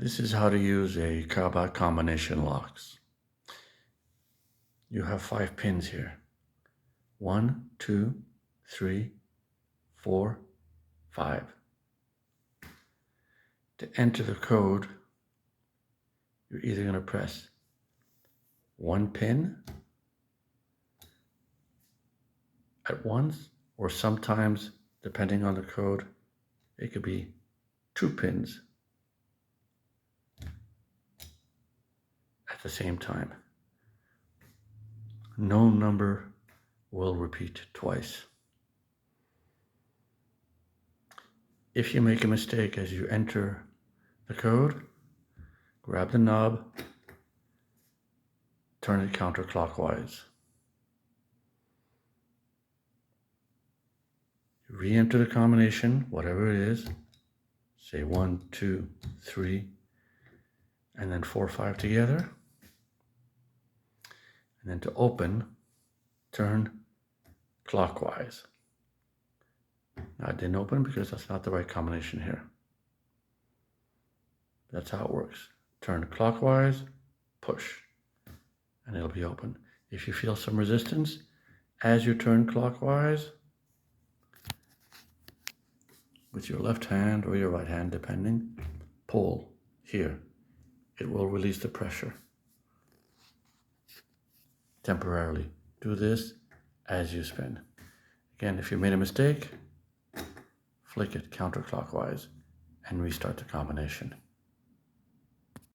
This is how to use a Kaba combination locks. You have 5 pins here. 1, 2, 3, 4, 5. To enter the code, you're either going to press 1 pin at once, or sometimes, depending on the code, it could be 2 pins at the same time. No number will repeat twice. If you make a mistake as you enter the code, grab the knob, turn it counterclockwise. Re-enter the combination, whatever it is, say 1, 2, 3, and then 4, 5 together. And then to open, turn clockwise. Now I didn't open because that's not the right combination here. That's how it works. Turn clockwise, push, and it'll be open. If you feel some resistance, as you turn clockwise, with your left hand or your right hand, depending, pull here. It will release the pressure temporarily. Do this as you spin. Again, if you made a mistake, flick it counterclockwise and restart the combination.